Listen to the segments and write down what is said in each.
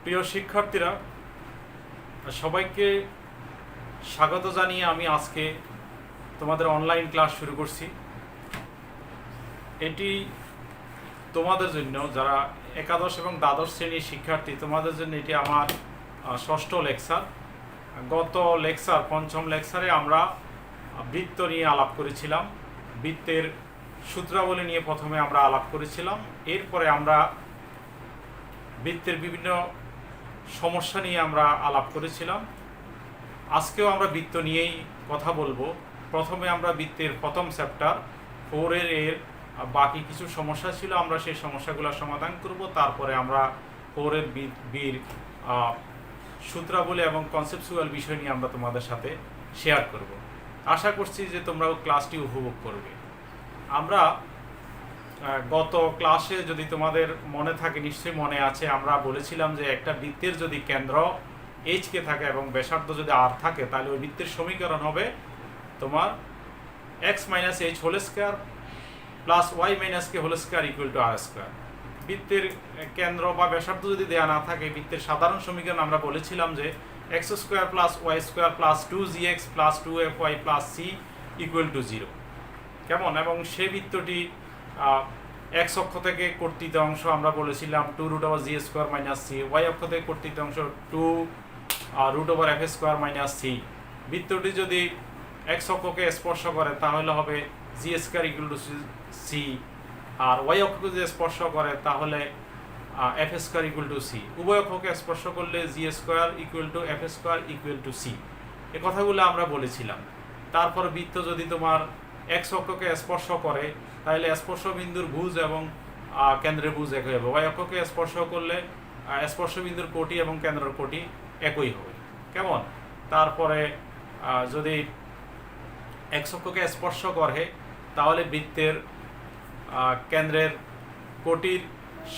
প্রিয় শিক্ষার্থীরা, সবাইকে স্বাগত জানিয়ে আমি আজকে তোমাদের অনলাইন ক্লাস শুরু করছি। এটি তোমাদের জন্য যারা একাদশ এবং দ্বাদশ শ্রেণীর শিক্ষার্থী, তোমাদের জন্য এটি আমার ষষ্ঠ লেকচার। গত লেকচার পঞ্চম লেকচারে আমরা বৃত্ত নিয়ে আলাপ করেছিলাম, বৃত্তের সূত্রাবলী নিয়ে প্রথমে আমরা আলাপ করেছিলাম। এরপরে আমরা বৃত্তের বিভিন্ন সমস্যা নিয়ে আমরা আলাপ করেছিলাম। আজকেও আমরা বৃত্ত নিয়েই কথা বলবো। প্রথমে আমরা বৃত্তের প্রথম চ্যাপ্টার 4 এর বাকি কিছু সমস্যা ছিল, আমরা সেই সমস্যাগুলো সমাধান করব। তারপরে আমরা 4 এর বির সূত্রাবলী এবং কনসেপচুয়াল বিষয় নিয়ে আমরা তোমাদের সাথে শেয়ার করব। আশা করছি যে তোমরাও ক্লাসটি উপভোগ করবে। আমরা গত ক্লাসে, যদি তোমাদের মনে থাকে, নিশ্চয়ই মনে আছে, আমরা বলেছিলাম যে একটা বৃত্তের যদি কেন্দ্র এইচ কে থাকে এবং ব্যাসার্ধ যদি আর থাকে, তাহলে ওই বৃত্তের সমীকরণ হবে তোমার x minus h whole square plus y minus k whole square equal to r square. বৃত্তের কেন্দ্র বা ব্যাসার্ধ যদি দেওয়া না থাকে, বৃত্তের সাধারণ সমীকরণ আমরা বলেছিলাম যে x square plus y square plus 2gx plus 2fy plus c equal to 0। কেমন? এবং সেই বৃত্তটি এক্স অক্ষ থেকে কর্তৃত অংশ আমরা বলেছিলাম 2√g square minus c, Y অক্ষ থেকে কর্তৃত অংশ 2√f স্কোয়ার মাইনাস c। বৃত্তটি যদি এক্স অক্ষকে স্পর্শ করে তাহলে হবে g square equal to c, আর ওয়াই অক্ষকে যদি স্পর্শ করে তাহলে f square equal to c। উভয় অক্ষকে স্পর্শ করলে g square equal to f square equal to c। এ কথাগুলো আমরা বলেছিলাম। তারপর বৃত্ত যদি তোমার এক্স অক্ষকে স্পর্শ করে তাহলে স্পর্শ বিন্দুর ভুজ এবং কেন্দ্রের ভুজ একই হবে। ওয়াই অক্ষকে স্পর্শ করলে স্পর্শ বিন্দুর কোটি এবং কেন্দ্রের কোটি একই হবে। কেমন? তারপরে যদি এক্স অক্ষকে স্পর্শ করে তাহলে বৃত্তের কেন্দ্রের কোটির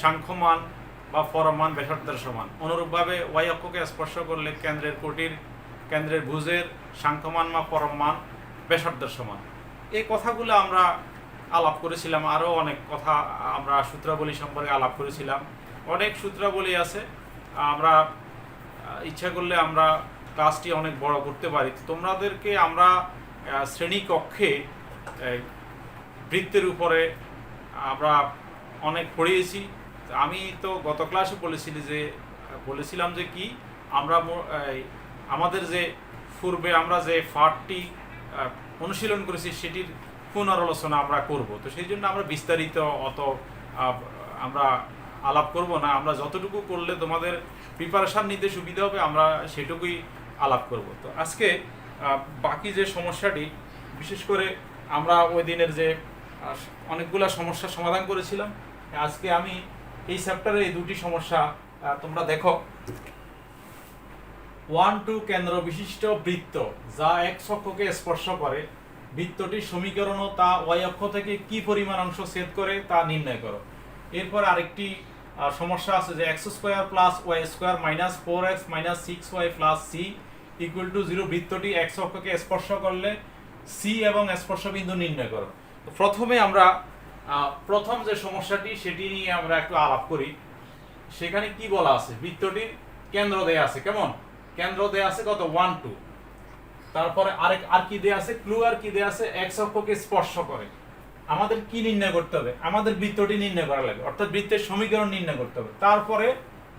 সাংখ্যমান বা পরমান ব্যাসার্ধের সমান। অনুরূপভাবে ওয়াই অক্ষকে স্পর্শ করলে কেন্দ্রের ভুজের সাংখ্যমান বা পরমান ব্যাসার্ধের সমান। এই কথাগুলো আমরা আলাপ করেছিলাম। আরও অনেক কথা আমরা সূত্রাবলী সম্পর্কে আলাপ করেছিলাম। অনেক সূত্রাবলী আছে, আমরা ইচ্ছা করলে আমরা ক্লাসটি অনেক বড় করতে পারি। তোমাদেরকে আমরা শ্রেণীকক্ষে বৃত্তের উপরে আমরা অনেক পড়িয়েছি। আমি তো গত ক্লাসে বলেছিলাম যে কি আমরা আমাদের যে পূর্বে আমরা যে পাঠটি অনুশীলন করেছি সেটির পুনরালোচনা আমরা করব। তো সেই জন্য আমরা বিস্তারিত অত আমরা আলাপ করব না। আমরা যতটুকু করলে তোমাদের প্রিপারেশান নিতে সুবিধা হবে আমরা সেটুকুই আলাপ করব। তো আজকে বাকি যে সমস্যাটি, বিশেষ করে আমরা ওই দিনের যে অনেকগুলো সমস্যার সমাধান করেছিলাম, আজকে আমি এই চ্যাপ্টারে এই দুটি সমস্যা তোমরা দেখো। 1-2 কেন্দ্র বিশিষ্ট বৃত্ত যা এক্স অক্ষকে স্পর্শ করে, বৃত্তটির সমীকরণ ও তা ওয়াই অক্ষ থেকে কি পরিমাণ অংশ ছেদ করে তা নির্ণয় করো। এরপর আরেকটি সমস্যা আছে যে x square plus y square minus 4x minus 6y plus c equal to 0। বৃত্তটি এক্স অক্ষকে স্পর্শ করলে c এবং স্পর্শ বিন্দু নির্ণয় করো। তো প্রথমে আমরা প্রথম যে সমস্যাটি সেটি নিয়ে আমরা একটু আলাপ করি। সেখানে কি বলা আছে? বৃত্তটির কেন্দ্র দেয়া আছে। কেমন? কেন্দ্র দেয়া আছে কত? 1, 2। তারপরে আর কি দেয়া আছে? ক্লু আর কি দেয়া আছে? এক্স অক্ষকে স্পর্শ করে। আমাদের কি নির্ণয় করতে হবে? আমাদের বৃত্তটি নির্ণয় করা লাগবে, অর্থাৎ বৃত্তের সমীকরণ নির্ণয় করতে হবে। তারপরে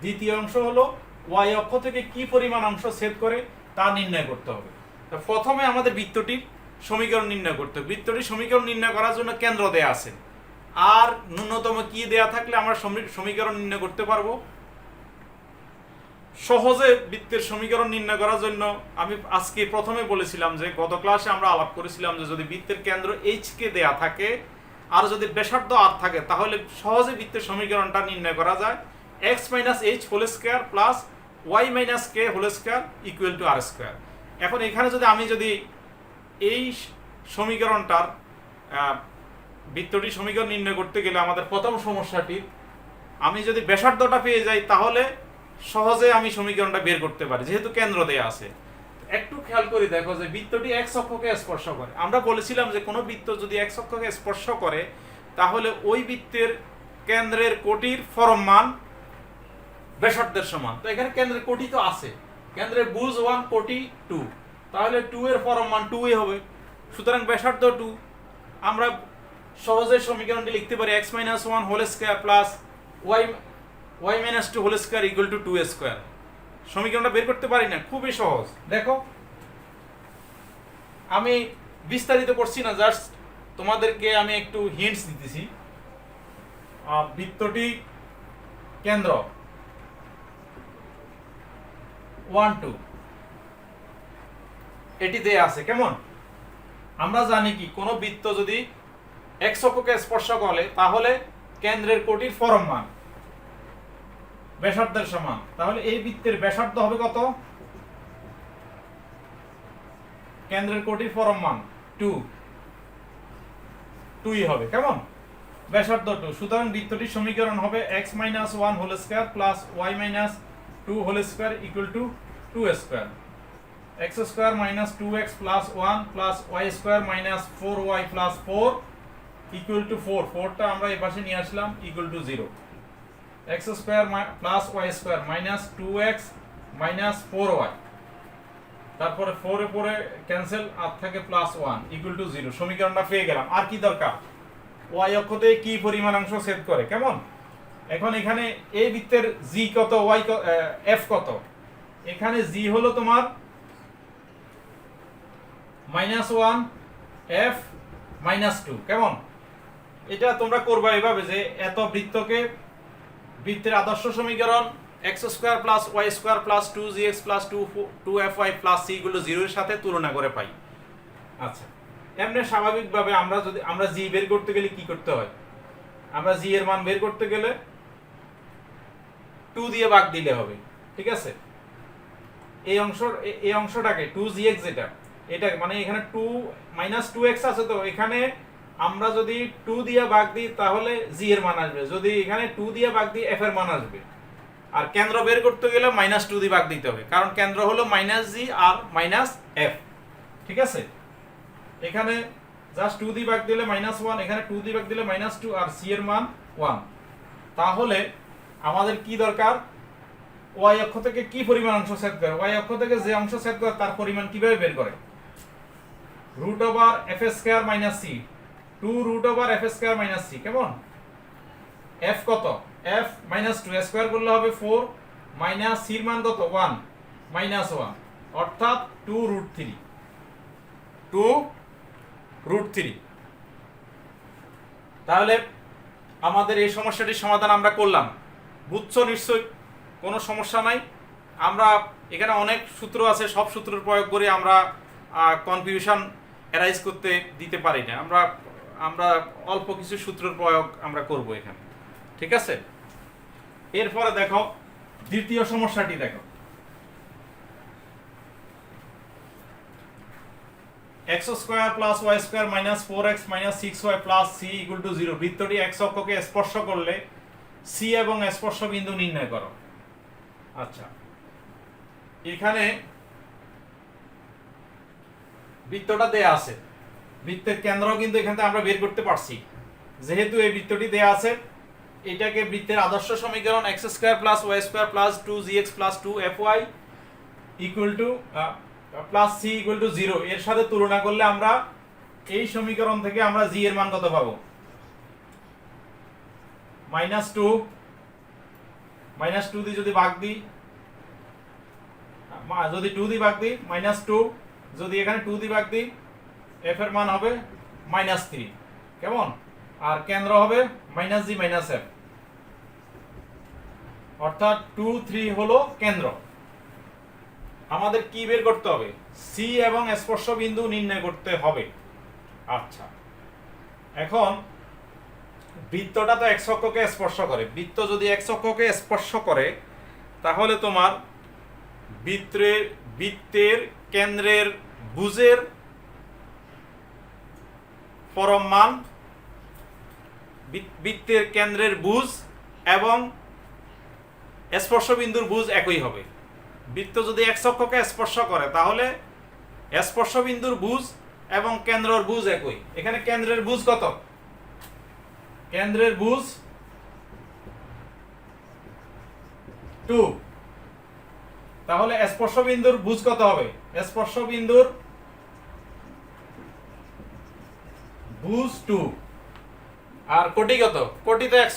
দ্বিতীয় অংশ হলো ওয়াই অক্ষ থেকে কি পরিমাণ অংশ ছেদ করে তা নির্ণয় করতে হবে। তো প্রথমে আমাদের বৃত্তটির সমীকরণ নির্ণয় করতে হবে। বৃত্তটির সমীকরণ নির্ণয় করার জন্য কেন্দ্র দেয়া আছে, আর ন্যূনতম কি দেয়া থাকলে আমরা সমীকরণ নির্ণয় করতে পারবো। সহজে বৃত্তের সমীকরণ নির্ণয় করার জন্য আমি আজকে প্রথমে বলেছিলাম যে গত ক্লাসে আমরা আলাপ করেছিলাম যে যদি বৃত্তের কেন্দ্র এইচ কে দেয়া থাকে আর যদি ব্যাসার্ধ আর থাকে তাহলে সহজে বৃত্তের সমীকরণটা নির্ণয় করা যায় x minus h whole square plus y minus k whole square equal to r square. এখন এখানে আমি যদি এই সমীকরণটার বৃত্তটির সমীকরণ নির্ণয় করতে গেলে আমাদের প্রথম সমস্যাটি, আমি যদি ব্যাসার্ধটা পেয়ে যাই তাহলে সহজে আমি সমীকরণটা বের করতে পারি, যেহেতু কেন্দ্র দেয়া আছে। একটু খেয়াল করে দেখো যে বৃত্তটি এক্স অক্ষকে স্পর্শ করে। আমরা বলেছিলাম যে কোনো বৃত্ত যদি এক্স অক্ষকে স্পর্শ করে তাহলে ওই বৃত্তের কেন্দ্রের কোটির পরম মান ব্যাসার্ধের সমান। তো এখানে কেন্দ্রের কোটি তো আছে, কেন্দ্রের বুজ 1, কোটি 2, তাহলে 2 এর পরম মান 2 হবে। সুতরাং ব্যাসার্ধ 2। আমরা সহজে সমীকরণটি লিখতে পারি x - 1 whole square plus y - 2 whole square equal to 2 square. সমীকরণটা বের করতে পারি না, খুবই সহজ। দেখো আমি বিস্তারিত করছি না, জাস্ট তোমাদেরকে আমি একটু হিন্টস দিতেছি। বৃত্তটি কেন্দ্র 1 2 এটি দেয়া আছে। কেমন? আমরা জানি কি কোন বৃত্ত যদি x অক্ষকে স্পর্শ করে তাহলে কেন্দ্রের কোটির পরম মান ব্যাসার্ধের সমান। তাহলে এই বৃত্তের ব্যাসার্ধ হবে কত? কেন্দ্রের কোটির পরম মান 2ই হবে। কেমন? ব্যাসার্ধ 2। সুতরাং বৃত্তটির সমীকরণ হবে x - 1 whole square plus y - 2 whole square equal to 2 square. x square minus 2x plus 1 plus y square minus 4y plus 4 equal to 4। 4টা আমরা এই পাশে নিয়ে আসলাম equal to 0। x square plus y square minus 2x minus 4y, তারপরে 4 এর পরে cancel, আর থাকে প্লাস 1 ইকুয়াল টু 0। সমীকরণটা পেয়ে গেলাম। আর কি দরকার? y অক্ষতে কি পরিমাণ অংশ ছেদ করে। কেমন? এখন এখানে এই বৃত্তের g কত, y f কত? এখানে g হলো তোমার -1 f -2। কেমন? এটা তোমরা করবা এভাবে যে এত বৃত্তকে বৃত্তের আদর্শ সমীকরণ x square plus y square plus 2gx plus 2fy plus c গুলো 0 এর সাথে তুলনা করে পাই। আচ্ছা, এমনি স্বাভাবিকভাবে আমরা g বের করতে গেলে কি করতে হয়? আমরা g এর মান বের করতে গেলে 2 দিয়ে ভাগ দিলে হবে। ঠিক আছে? এই অংশটাকে 2gx এটা মানে এখানে 2 - 2x আছে, তো এখানে আমরা যদি 2 দিয়ে ভাগ দিই তাহলে g এর মান আসবে, যদি এখানে 2 দিয়ে ভাগ দিই f এর মান আসবে। আর কেন্দ্র বের করতে গেলে -2 দিয়ে ভাগ দিতে হবে, কারণ কেন্দ্র হলো -g আর -f। ঠিক আছে? এখানে জাস্ট 2 দিয়ে ভাগ দিলে -1, এখানে 2 দিয়ে ভাগ দিলে -2, আর c এর মান 1। তাহলে আমাদের কি দরকার? y অক্ষ থেকে কি পরিমাণ অংশ ছেদ করে? y অক্ষ থেকে যে অংশ ছেদ করে তার পরিমাণ কিভাবে বের করে? √f² - c, 2√f² - c। কেমন? f কত? f -2 স্কয়ার করলে হবে 4 মাইনাস c এর মান কত? 1 -1, অর্থাৎ 2√3। তাহলে আমাদের এই সমস্যাটির সমাধান আমরা করলাম। বুঝছো নিশ্চয়ই? কোনো সমস্যা নাই। আমরা এখানে অনেক সূত্র আছে, সব সূত্রের প্রয়োগ করে আমরা কনফিউশন এরাইজ করতে দিতে পারি না। আমরা অল্প কিছু সূত্রের প্রয়োগ আমরা করব এখানে। ঠিক আছে? এরপরে দেখো দ্বিতীয় সমস্যাটি দেখো। x square plus y square minus 4x minus 6y plus c equal to 0। বৃত্তটি x অক্ষকে স্পর্শ করলে c এবং স্পর্শ বিন্দু নির্ণয় করো। আচ্ছা, এখানে বৃত্তটা দেয়া আছে, বৃত্তের কেন্দ্র কিন্তু এখান থেকে আমরা বের করতে পারছি। যেহেতু এই বৃত্তটি দেয়া আছে, এটাকে বৃত্তের আদর্শ সমীকরণ x square plus y square plus 2gx plus 2fy equal to plus c equal to 0 এর সাথে তুলনা করলে আমরা এই সমীকরণ থেকে আমরা g এর মান কত পাবো? -2 দিয়ে যদি ভাগ দিই, যদি 2 দিয়ে ভাগ দিই -2, যদি এখানে 2 দিয়ে ভাগ দিই f এর মান হবে -3। কেমন? আর কেন্দ্র হবে -g - f, অর্থাৎ 2 3 হলো কেন্দ্র। আমাদের কি বের করতে হবে? c এবং স্পর্শ বিন্দু নির্ণয় করতে হবে। আচ্ছা, এখন বৃত্তটা তো x অক্ষকে স্পর্শ করে। বৃত্ত যদি x অক্ষকে স্পর্শ করে তাহলে তোমার বৃত্তের কেন্দ্রের বুজের পরম মান, বৃত্তের কেন্দ্রের বুজ এবং স্পর্শ বিন্দুর বুজ একই হবে। বৃত্ত যদি x অক্ষকে স্পর্শ করে তাহলে স্পর্শ বিন্দুর বুজ এবং কেন্দ্রের বুজ একই। এখানে কেন্দ্রের বুজ কত? কেন্দ্রের বুজ 2। তাহলে স্পর্শ বিন্দুর ভুজ কত হবে? স্পর্শ বিন্দুর ভুজ 2। আর কোটি কত? কোটিতে x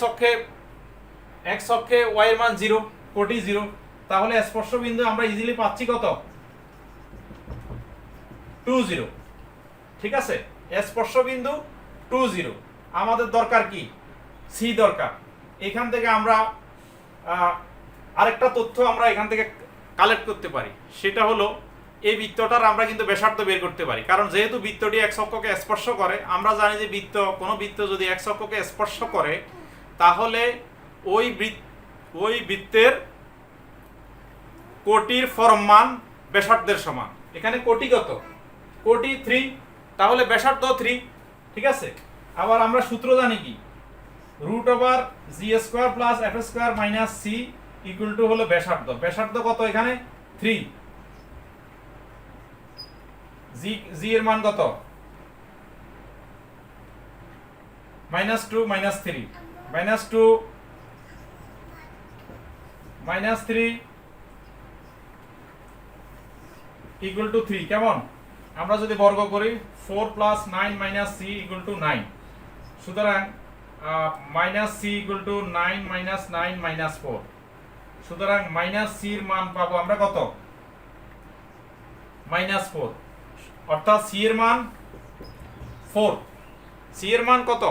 অক্ষে y এর মান 0, কোটি 0। তাহলে স্পর্শ বিন্দু আমরা ইজিলি পাচ্ছি কত? 2 0। ঠিক আছে, স্পর্শ বিন্দু 2 0। আমাদের দরকার কি? সি দরকার। এখান থেকে আমরা আরেকটা তথ্য আমরা এখান থেকে কালেক্ট করতে পারি, সেটা হলো এই বৃত্তটার আমরা কিন্তু ব্যাসার্ধ বের করতে পারি। কারণ যেহেতু বৃত্তটি x অক্ষকে স্পর্শ করে, আমরা জানি যে কোনো বৃত্ত যদি x অক্ষকে স্পর্শ করে তাহলে ওই বৃত্তের কোটির ফর্ম মান ব্যাসার্ধের সমান। এখানে কোটি কত? কোটি 3, তাহলে ব্যাসার্ধ 3। ঠিক আছে, আবার আমরা সূত্র জানি কি? √g² + f² - c = হলো ব্যাসার্ধ। ব্যাসার্ধ কত এখানে? 3। জি এর মান কত? -2 - 3 -2 - 3 = 3। কেমন? আমরা যদি বর্গ করি 4 + 9 - c = 9। সুতরাং -c = 9 - 9 - 4। সুতরাং -c এর মান পাবো আমরা কত? -4। অর্থাৎ c এর মান 4। c এর মান কত?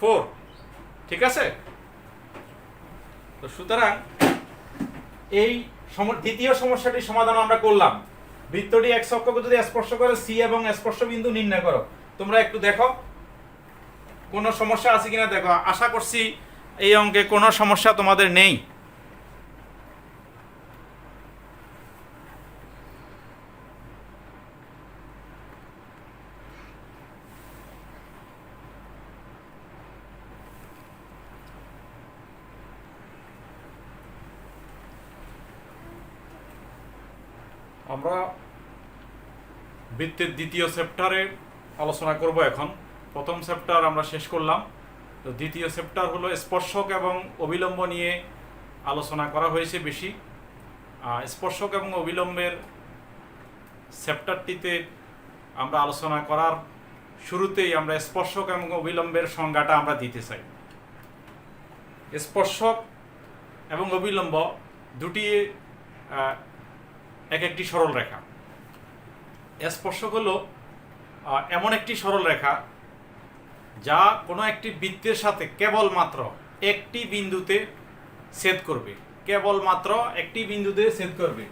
4। ঠিক আছে, তো সুতরাং এই দ্বিতীয় সমস্যাটি সমাধান আমরা করলাম। বৃত্তটি x অক্ষকে যদি স্পর্শ করে c এবং স্পর্শ বিন্দু নির্ণয় করো। তোমরা একটু দেখো কোনো সমস্যা আছে কিনা দেখো। আশা করছি এই অঙ্কে কোনো সমস্যা তোমাদের নেই। আমরা বৃত্তের দ্বিতীয় চ্যাপ্টারে আলোচনা করব এখন। প্রথম চ্যাপ্টার আমরা শেষ করলাম, তো দ্বিতীয় চ্যাপ্টার হলো স্পর্শক এবং অবিলম্ব নিয়ে আলোচনা করা হয়েছে বেশি। স্পর্শক এবং অবিলম্বের চ্যাপ্টারটিতে আমরা আলোচনা করার শুরুতেই আমরা স্পর্শক এবং অবিলম্বের সংজ্ঞাটা আমরা দিতে চাই। স্পর্শক এবং অবিলম্ব দুটি একটি সরল রেখা। স্পর্শক হলো এমন একটি সরল রেখা যা কোনো একটি বৃত্তের সাথে কেবলমাত্র একটি বিন্দুতে ছেদ করবে। কেবলমাত্র একটি বিন্দুতে ছেদ করবে।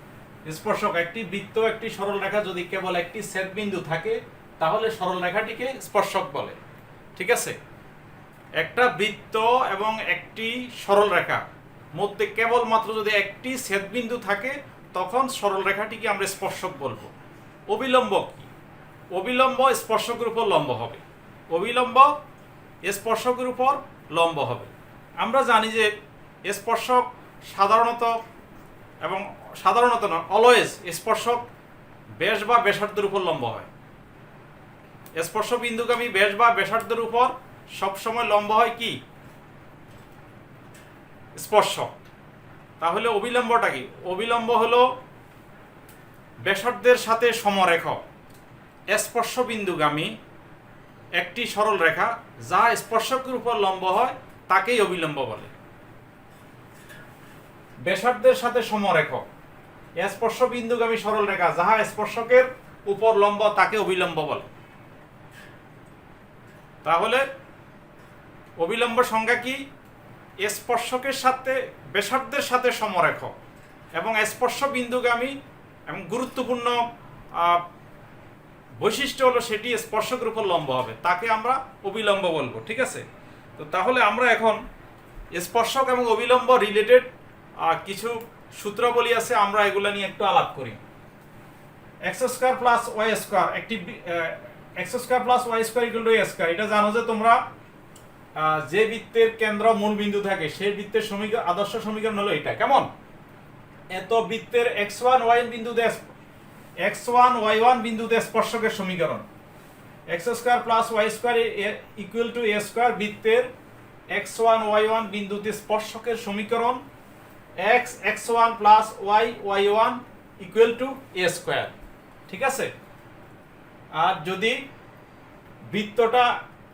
স্পর্শক একটি বৃত্ত একটি সরল রেখা যদি কেবল একটি ছেদ বিন্দু থাকে তাহলে সরল রেখাটিকে স্পর্শক বলে। ঠিক আছে, একটা বৃত্ত এবং একটি সরল রেখা মধ্যে কেবলমাত্র যদি একটি ছেদ বিন্দু থাকে তখন সরল রেখাটিকে আমরা স্পর্শক বলবো। অবিলম্ব কি? অবিলম্ব স্পর্শকের উপর লম্ব হবে। অবিলম্ব স্পর্শকের উপর লম্ব হবে। আমরা জানি যে স্পর্শক সাধারণত নয়, অলওয়েজ স্পর্শক ব্যাস বা ব্যাসার্ধের উপর লম্ব হয়। স্পর্শ বিন্দুগামী ব্যাস বা ব্যাসার্ধের উপর সবসময় লম্ব হয় কি? স্পর্শক। তাহলে অবিলম্বটা কি? অবিলম্ব হলো ব্যাসার্ধের সাথে সমরেখ স্পর্শ বিন্দুগামী একটি সরল রেখা যা স্পর্শকের উপর লম্ব হয় তাকেই অবিলম্ব বলে। ব্যাসার্ধের সাথে সমরেখ স্পর্শ বিন্দুগামী সরল রেখা যাহা স্পর্শকের উপর লম্ব তাকে অবিলম্ব বলে। তাহলে অবিলম্ব সংজ্ঞা কি? স্পর্শকের সাথে ব্যাসার্ধের সাথে সমরেখ এবং স্পর্শ বিন্দুগামী এবং গুরুত্বপূর্ণ বৈশিষ্ট্য হলো সেটি স্পর্শকের উপর লম্ব হবে, তাকে আমরা অবিলম্ব বলবো। ঠিক আছে, তো তাহলে আমরা এখন স্পর্শক এবং অবিলম্ব রিলেটেড কিছু সূত্রাবলী আছে, আমরা এগুলো নিয়ে একটু আলাপ করি। x² + y² একটি x² + y² = a²। এটা জানো যে তোমরা যে বৃত্তের কেন্দ্র মূল বিন্দু থাকে সেই বৃত্তের আদর্শ সমীকরণ হলো এটা। কেমন? এত বৃত্তের x1 y1 বিন্দুতে স্পর্শকের সমীকরণ x² + y² = a²। বৃত্তের x1 y1 বিন্দুতে স্পর্শকের সমীকরণ x1 plus y1 equal to a square. ঠিক আছে, আর যদি বৃত্তটা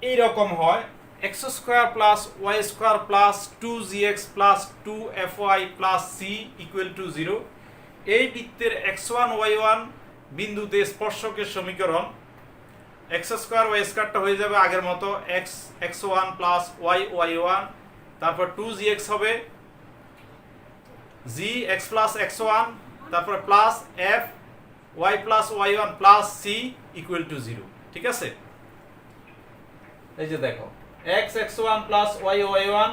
এইরকম হয় x square plus y square plus 2gx plus 2fy plus c equal to 0, এই বৃত্তের x1 y1 বিন্দুতে স্পর্শকের সমীকরণ x স্কয়ার y স্কয়ারটা হয়ে যাবে আগের মতো x1 প্লাস y1, তারপর 2gx হবে gx প্লাস x1, তারপর plus f y plus y1 plus c equal to 0। ঠিক আছে, এই যে দেখো x1 plus y1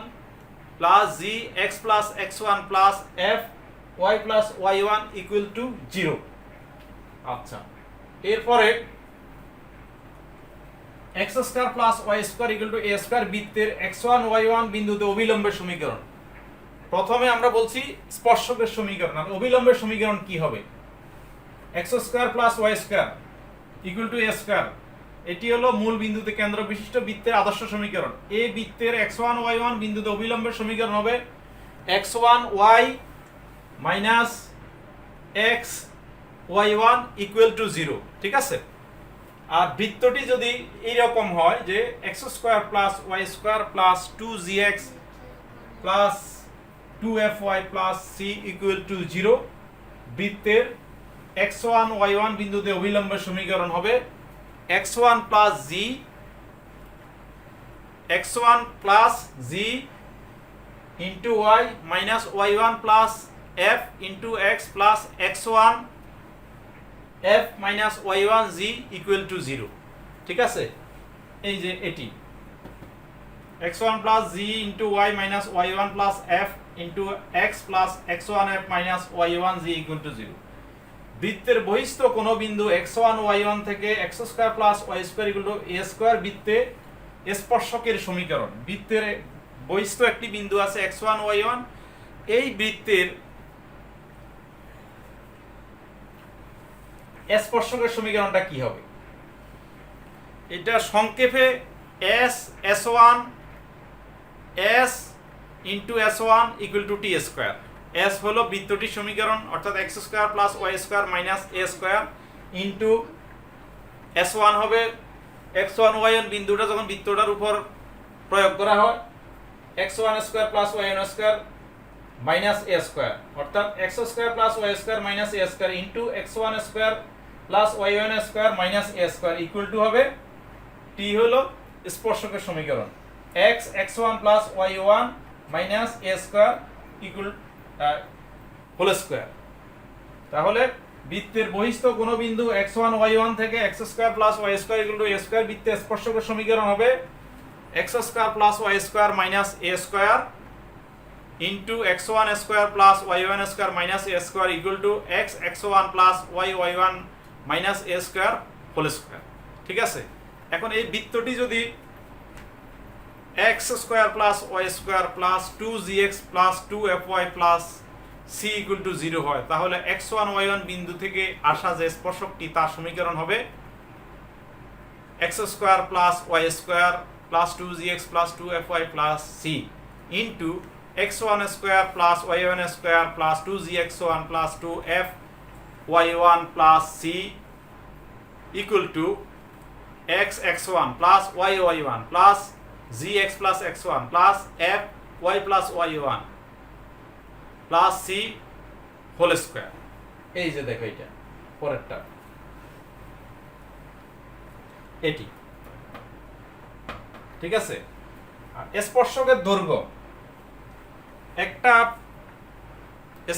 plus gx plus x1 plus f y plus y1 equal to 0। আচ্ছা, এরপরে x square plus y square equal to a square বৃত্তের x1 y1 বিন্দুতে অভিলম্বের সমীকরণ। প্রথমে আমরা বলছি স্পর্শকের সমীকরণ, আর অভিলম্বের সমীকরণ কি হবে? x square plus y square equal to a square, এটি হলো মূল বিন্দুতে কেন্দ্র বিশিষ্ট বৃত্তের আদর্শ সমীকরণ। এই বৃত্তের x1 y1 বিন্দুতে অভিলম্বের সমীকরণ হবে x1 y minus x y1 equal to 0। ঠিক আছে, আর বৃত্তটি যদি এইরকম হয় যে x square plus y square plus 2gx plus 2fy plus c equal to 0, বৃত্তের x1 y1 বিন্দুতে অভিলম্বের সমীকরণ হবে x1 plus g into y minus y1 plus f into x plus x1 f minus y1 g equal to 0। ঠিক আছে, এই যে এটি x1 plus g into y minus y1 plus f into x plus x1 f minus y1 g equal to 0। বৃত্তের বহিস্থ কোন বিন্দু x1 y1 থেকে x square plus y square equal to a square বৃত্তে স্পর্শকের সমীকরণ। বৃত্তের বহিস্থ একটি বিন্দু আছে x1 y1, এই বৃত্তের স্পর্শকের সমীকরণটা কি হবে? এটা সংক্ষেপে s1 s into s1 equal to t square. s হলো বৃত্তটির সমীকরণ, অর্থাৎ x square plus y square minus a square into s1 হবে x1 y1 বিন্দুটা যখন বৃত্তটার উপর প্রয়োগ করা হয় x1 square plus y1 square minus a square, অর্থাৎ x square plus y square minus a square into x1 square plus y1 square minus a square equal to হবে t হলো স্পর্শকের সমীকরণ x1 plus y1 minus a square equal whole square. তাহলে বৃত্তের বহিস্থ কোন বিন্দু x1 y1 থেকে x square plus y square equal to a square বৃত্তের স্পর্শকের সমীকরণ হবে x square plus y square minus a square into x1 square plus y1 square minus a square equal to x1 plus y1 minus a square whole square. ঠিক আছে, এখন এই বৃত্তটি যদি x square plus y square plus 2gx plus 2fy plus c equal to 0 হয়, তাহলে x1 y1 বিন্দু থেকে আসা যে স্পর্শকটি তার সমীকরণ হবে x square plus y square plus 2gx plus 2fy plus c into x1 square plus y1 square plus 2gx1 plus 2fy1 plus c equal to x1 plus y1 plus gx plus x1 plus fy plus y1 plus c whole square. এই যে দেখো এটা পরেরটা এটি। ঠিক আছে, আর স্পর্শকের দৈর্ঘ্য, একটা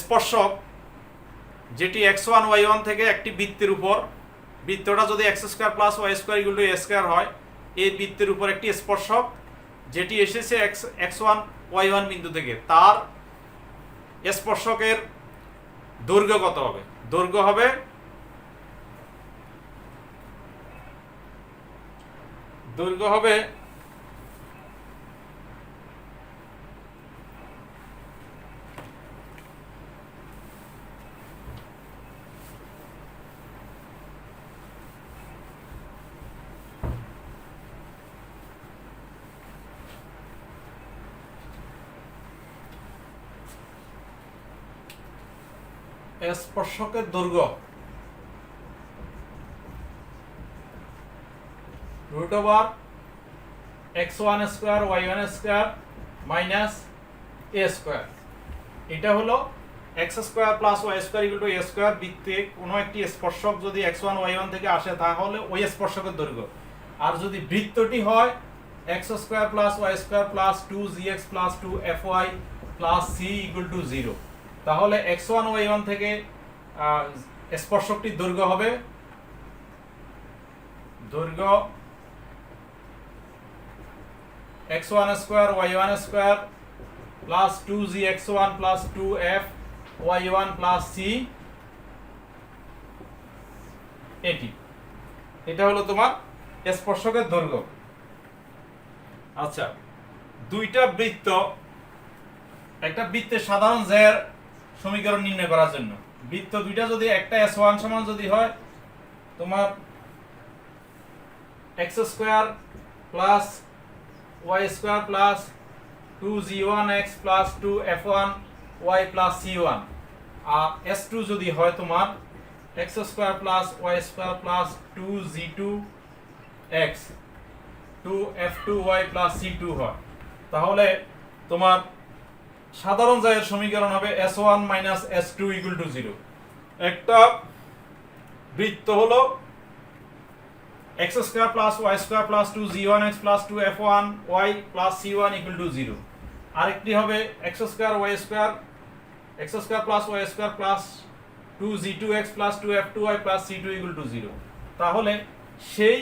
স্পর্শক যেটি x1 y1 থেকে একটি বৃত্তের উপর, বৃত্তটা যদি x square plus y square equal to a square হয়, এই বৃত্তের উপর একটি স্পর্শক যেটি এসেছে x1 y1 বিন্দু থেকে, তার স্পর্শকের দৈর্ঘ্য কত হবে? দৈর্ঘ্য হবে স্পর্শকের দৈর্ঘ্য √x1 square y1 square minus a square. এটা হলো x square plus y square equal to a square. বৃত্তে কোনো একটি স্পর্শক যদি x1 y1 থেকে আসে তাহলে ওই স্পর্শকের দৈর্ঘ্য। আর যদি বৃত্তটি হয় x square plus y square plus 2gx plus 2fy plus c equal to 0, তাহলে x1 y1 থেকে স্পর্শকটির দৈর্ঘ্য হবে দৈর্ঘ্য x1 square y1 square plus 2gx1 plus 2fy1 plus c। এটা হলো তোমার স্পর্শকের দৈর্ঘ্য। আচ্ছা, দুইটা বৃত্ত, একটা বৃত্তের সাধারণ জ্যার সমীকরণ নির্ণয় করার জন্য বৃত্ত দুইটা যদি একটা s1 সমান যদি হয় তোমার x square plus y square plus 2g1x plus 2f1y plus c1, আর s2 যদি হয় তোমার x square plus y square plus 2g2x 2f2y plus c2 হয়, তাহলে তোমার সাধারণ জায়ের সমীকরণ হবে s1 minus s2 equal to 0। একটা বৃত্ত হলো x square plus y square plus 2g1x plus 2f1y plus c1 equal to 0। আরেকটি হবে x square plus y square plus 2g2x plus 2f2y plus c2 equal to 0। তাহলে সেই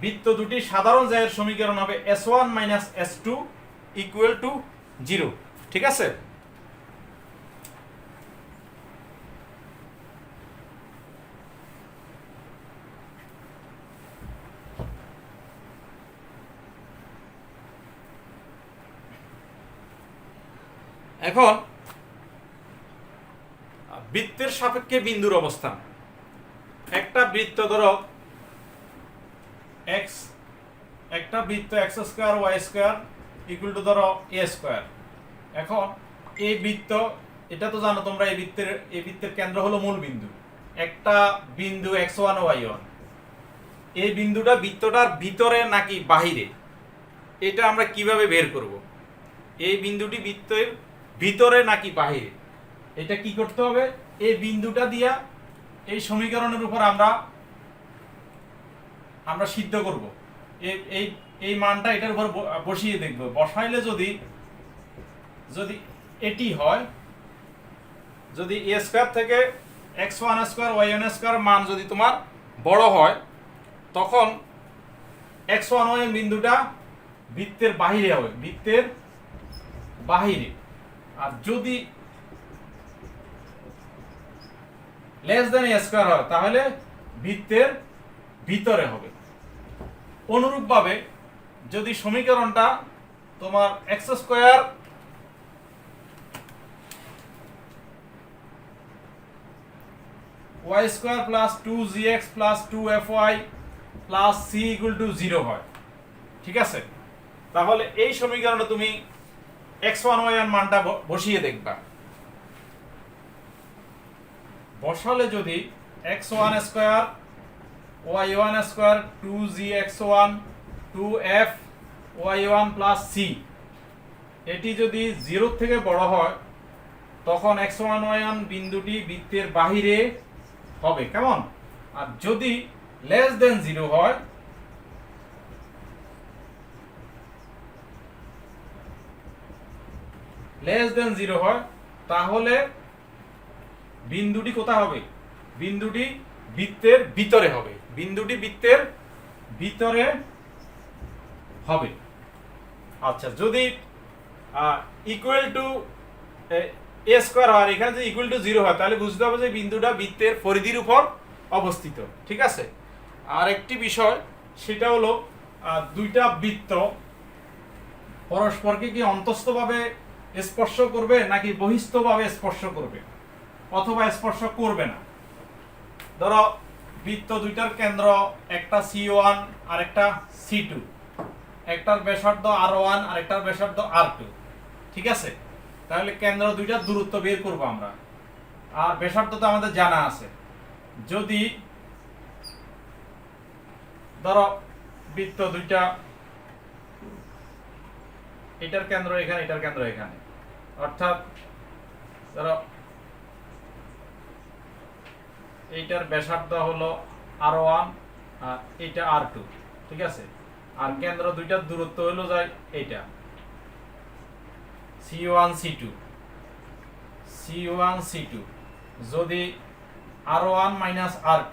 বৃত্ত দুটি সাধারণ জায়ের সমীকরণ হবে s1 minus s2 equal to 0। ঠিক আছে? এখন বৃত্তের সাপেক্ষে বিন্দুর অবস্থান। একটা বৃত্ত ধরো একটা বৃত্ত x square y square equal two ধরো a স্কয়ার। এখন এই বৃত্ত, এটা তো জানো তোমরা, এই বৃত্তের কেন্দ্র হলো মূল বিন্দু, একটা বিন্দু x1 y1। এই বিন্দুটা বৃত্তটার ভিতরে নাকি বাহিরে, এটা আমরা কিভাবে বের করব? এই বিন্দুটি বৃত্তের ভিতরে নাকি বাহিরে, এটা কি করতে হবে? এই বিন্দুটা দিয়া এই সমীকরণের উপর আমরা সিদ্ধ করব। এই মানটা এটার উপর বসিয়ে দেখব। বসাইলে যদি এটি হয়, যদি a স্কয়ার থেকে x1 স্কয়ার y1 স্কয়ার মান যদি তোমার বড় হয়, তখন x1 y বিন্দুটা বৃত্তের বাহিরে হবে, বৃত্তের বাহিরে। আর যদি লেস দেন a স্কয়ার হয় তাহলে বৃত্তের ভিতরে হবে। অনুরূপভাবে যদি সমীকরণটা তোমার x square y square plus 2gx plus 2fy plus c equal to 0 হয়, ঠিক আছে? তাহলে এই সমীকরণে তুমি x1 y1 মানটা বসিয়ে দেখবা। বসালে যদি x1 square y1 square 2gx1 2fy1 plus c, এটি যদি 0 থেকে বড় হয় তখন x1 y1 বিন্দুটি বৃত্তের বাহিরে হবে, কেমন? আর যদি লেস দেন 0 হয়, তাহলে বিন্দুটি কোথায় হবে? বিন্দুটি বৃত্তের ভিতরে হবে, বিন্দুটি বৃত্তের ভিতরে হবে। আচ্ছা, যদি ইকুয়াল টু a স্কয়ার হয়, এখানে যদি ইকুয়াল টু 0 হয়, তাহলে বুঝতে হবে যে বিন্দুটা বৃত্তের পরিধির উপর অবস্থিত, ঠিক আছে? আর একটি বিষয়, সেটা হলো দুইটা বৃত্ত পরস্পরকে কি অন্তস্থভাবে স্পর্শ করবে নাকি বহিস্থভাবে স্পর্শ করবে, অথবা স্পর্শ করবে না। ধরো বৃত্ত দুইটার কেন্দ্র একটা C1 আর একটা C2, একটার ব্যাসার্ধ R1 আর একটার ব্যাসার্ধ R2, ঠিক আছে? তাহলে কেন্দ্র দুইটার দূরত্ব বের করব আমরা। আর ব্যাসার্ধ তো আমাদের জানা আছে। যদি ধরো বৃত্ত দুইটা, এটার কেন্দ্র এখানে, এটার কেন্দ্র এখানে, অর্থাৎ ধরো এইটার ব্যাসার্ধ হলো R1 আর এটা R2, ঠিক আছে, আর কেন্দ্র দুইটার দূরত্ব হলো যায় এইটা C1 C2 C1 C2। যদি R1 মাইনাস R2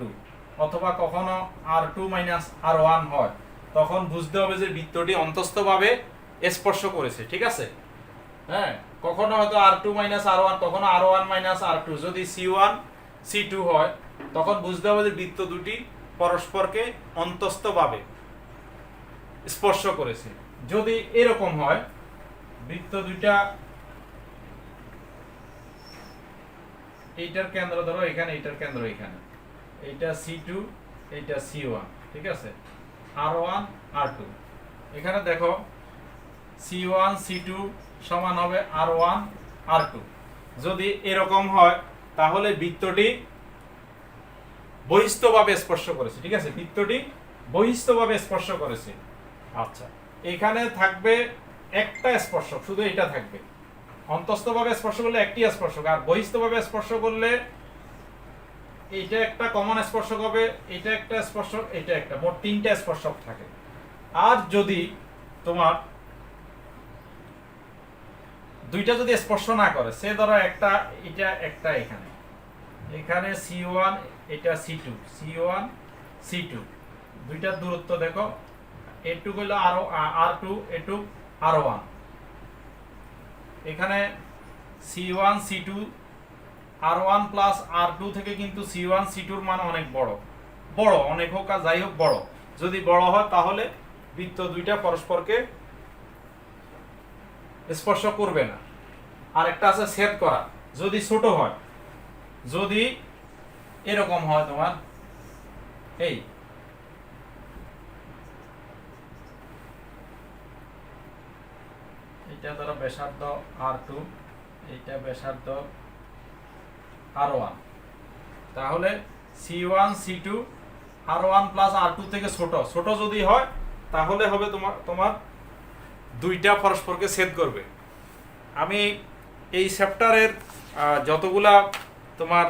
অথবা কখনো R2 মাইনাস R1 হয়, তখন বুঝতে হবে যে বৃত্তটি অন্তস্থভাবে স্পর্শ করেছে, ঠিক আছে। হ্যাঁ, কখনো হয়তো R2 মাইনাস R1, কখনো R1 মাইনাস R2। যদি C1 C2 হয়, তখন বুঝতে হবে যে বৃত্ত দুটি পরস্পরকে অন্তস্থভাবে স্পর্শ করেছে। যদি এরকম হয়, বৃত্ত দুইটা, এইটার কেন্দ্র ধরো এখানে, এইটার কেন্দ্র এখানে, এইটা C2, এইটা C1, ঠিক আছে, R1 R2। এখানে দেখো C1 C2 সমান হবে R1 R2। যদি এরকম হয়, তাহলে বৃত্তটি বহিস্থভাবে স্পর্শ করেছে, ঠিক আছে, বৃত্তটি বহিস্থভাবে স্পর্শ করেছে। আচ্ছা, এখানে থাকবে একটা স্পর্শক, শুধু এটা থাকবে। অন্তস্থভাবে স্পর্শ করলে একটি স্পর্শক, আর বহিস্থভাবে স্পর্শ করলে এইটা একটা কমন স্পর্শক হবে, এটা একটা স্পর্শক, এটা একটা, মোট তিনটা স্পর্শক থাকে। আর যদি তোমার দুইটা যদি স্পর্শ না করে, সে ধরো একটা, এটা একটা, এখানে এখানে C1, এটা C2, C1 C2, দুইটার দূরত্ব দেখো, এটুক হলো R2, এটুক R1। এখানে C1 C2 R1 plus R2 থেকে কিন্তু C1 C2 মান অনেক বড়, বড় অনেক হোক আর যাই হোক বড়। যদি বড় হয়, তাহলে বৃত্ত দুইটা পরস্পরকে স্পর্শ করবে না। আর একটা আছে ছেদ করা। যদি ছোট হয়, যদি এরকম হয় তোমার, এই এটা ধরো ব্যাসার্ধ R2, এইটা ব্যাসার্ধ R1, তাহলে C1 C2 R1 plus R2 থেকে ছোট ছোট যদি হয়, তাহলে হবে তোমার দুইটা পরস্পরকে ছেদ করবে। আমি এই চ্যাপ্টারের যতগুলা তোমার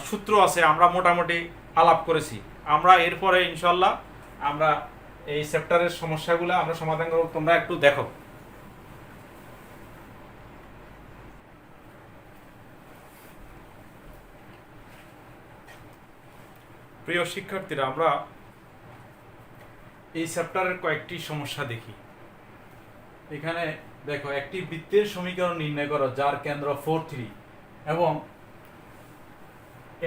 সূত্র আছে, আমরা মোটামুটি আলাপ করেছি। আমরা এরপরে ইনশাল্লাহ আমরা এই চ্যাপ্টারের সমস্যাগুলো আমরা সমাধান করব, তোমরা একটু দেখো। প্রিয় শিক্ষার্থীরা, আমরা এই চ্যাপ্টারের কয়েকটি সমস্যা দেখি। এখানে দেখো, একটি বৃত্তের সমীকরণ নির্ণয় করো যার কেন্দ্র 4 3 এবং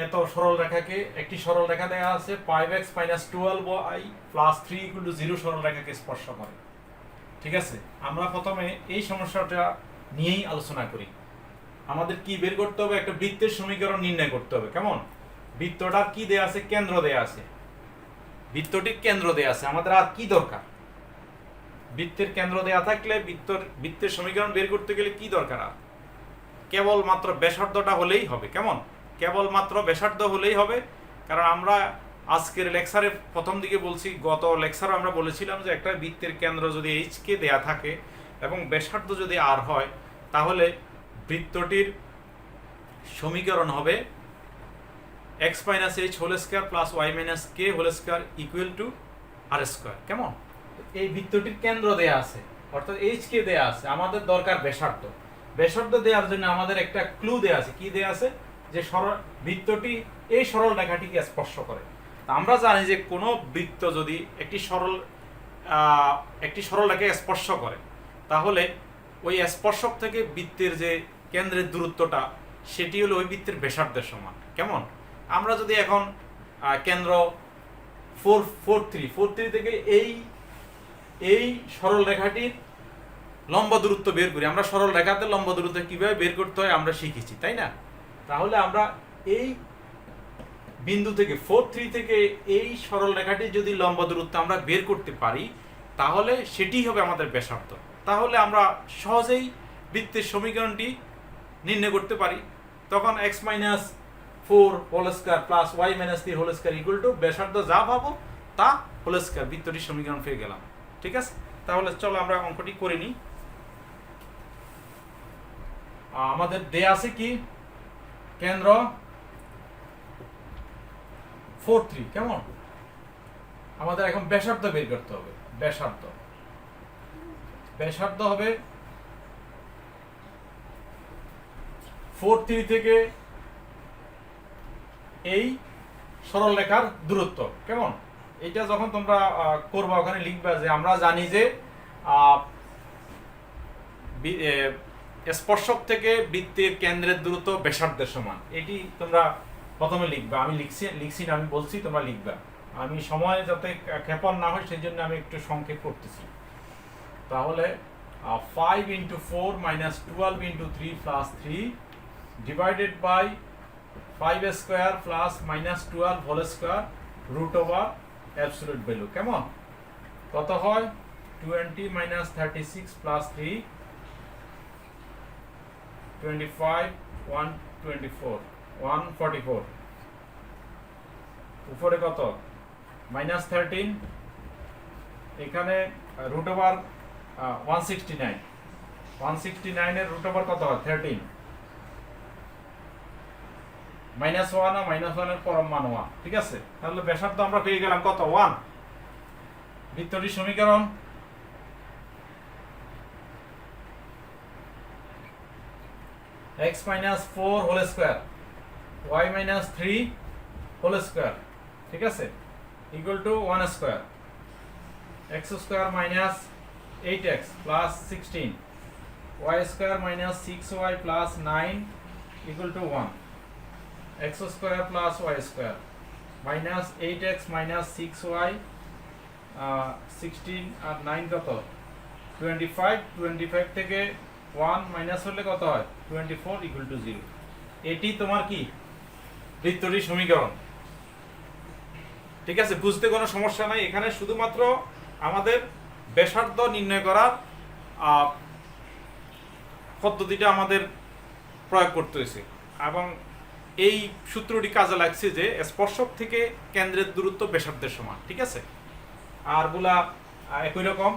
এত সরল রেখাকে, একটি সরল রেখা দেওয়া আছে 5x - 12y + 3 = 0 সরল রেখাকে স্পর্শ করে, ঠিক আছে। আমরা প্রথমে এই সমস্যাটা নিয়েই আলোচনা করি। আমাদের কি বের করতে হবে? একটা বৃত্তের সমীকরণ নির্ণয় করতে হবে। কেমন? বৃত্তটার কি দেয়া আছে? কেন্দ্র দেয়া আছে, বৃত্তটির কেন্দ্র দেয়া আছে। আমাদের আর কি দরকার? বৃত্তের কেন্দ্র দেয়া থাকলে বৃত্তের সমীকরণ বের করতে গেলে কি দরকার? আর কেবলমাত্র ব্যাসার্ধটা হলেই হবে। কেমন? কেবলমাত্র ব্যাসার্ধ হলেই হবে। কারণ আমরা আজকের লেকচারে প্রথম দিকে বলছি, গত লেকচারে আমরা বলেছিলাম যে একটা বৃত্তের কেন্দ্র যদি এইচকে দেয়া থাকে এবং ব্যাসার্ধ যদি আর হয়, তাহলে বৃত্তটির সমীকরণ হবে x - h whole square plus y - k whole square equal to r²। কেমন? এই বৃত্তটির কেন্দ্র দেয়া আছে, অর্থাৎ এইচকে দেয়া আছে। আমাদের দরকার ব্যাসার্ধ। ব্যাসার্ধ দেওয়ার জন্য আমাদের একটা ক্লু দেয়া আছে। কি দেয়া আছে? যে বৃত্তটি এই সরল রেখাটিকে স্পর্শ করে। আমরা জানি যে কোনো বৃত্ত যদি একটি সরল রেখাকে স্পর্শ করে, তাহলে ওই স্পর্শক থেকে বৃত্তের যে কেন্দ্রের দূরত্বটা, সেটি হলো ওই বৃত্তের ব্যাসার্ধের সমান। কেমন? আমরা যদি এখন কেন্দ্র 4 3 থেকে এই সরল রেখাটির লম্ব দূরত্ব বের করি। আমরা সরল রেখাতে লম্ব দূরত্ব কিভাবে বের করতে হয় আমরা শিখেছি, তাই না? তাহলে আমরা এই বিন্দু থেকে 4 3 থেকে এই সরল রেখাটির যদি লম্ব দূরত্ব আমরা বের করতে পারি, তাহলে সেটি হবে আমাদের ব্যাসার্ধ। তাহলে আমরা সহজেই বৃত্তের সমীকরণটি নির্ণয় করতে পারি। তখন x minus 4 whole square plus y minus 3 whole square equal to ব্যাসার্ধ যা পাবো তা হোল স্কয়ার, বৃত্তটির সমীকরণ পেয়ে গেলাম। ঠিক আছে, তাহলে চলো আমরা অঙ্কটি করে নিই। আমাদের দেয়া আছে কি কেন্দ্র 4 3, কেমন? আমাদের এখন ব্যাসার্ধ বের করতে হবে। ব্যাসার্ধ হবে 4 3 থেকে এই সরল রেখার দূরত্ব, কেমন? এটা যখন তোমরা করবা ওখানে লিখবা যে আমরা জানি যে স্পর্শক থেকে বৃত্তের কেন্দ্রের দূরত্ব ব্যাসার্ধের সমান। এটি তোমরা প্রথমে লিখবা। আমি লিখছি না, আমি বলছি তোমরা লিখবা। আমি সময় যাতে ক্ষেপণ না হয় সেই জন্য আমি একটু সংক্ষেপ করতেছি। তাহলে 5 × 4 - 12 × 3 + 3 divided by 5 square plus -12 whole square root over absolute value, কেমন? কত হয়? 20 - 36 + 3 25 124 144, উপরে কত? -13, এখানে রুট ওভার 169 এর রুট ওভার কত হয়? 13, -1 আর -1 এর পরম মান 1। ঠিক আছে, তাহলে ব্যাসার্ধ আমরা পেয়ে গেলাম কত? 1। বৃত্তটির সমীকরণ x - 4 whole square y - 3 whole square, ঠিক আছে, equal to 1 square x square minus 8x plus 16 y square minus 6y plus 9 equal to 1, x square plus y square minus 8x minus 6y 16 আর 9 কত? 25 থেকে 1 মাইনাস হলে কত হয়? 24 equal to 0। এটি তোমার কি বৃত্তটির সমীকরণ। ঠিক আছে, বুঝতে কোনো সমস্যা নাই। এখানে শুধুমাত্র আমাদের ব্যাসার্ধ নির্ণয় করার পদ্ধতিটা আমাদের প্রয়োগ করতে হয়েছে এবং এই সূত্রটি কাজে লাগছে যে স্পর্শক থেকে কেন্দ্রের দূরত্ব ব্যাসার্ধের সমান। ঠিক আছে, আর গুলা একই রকম।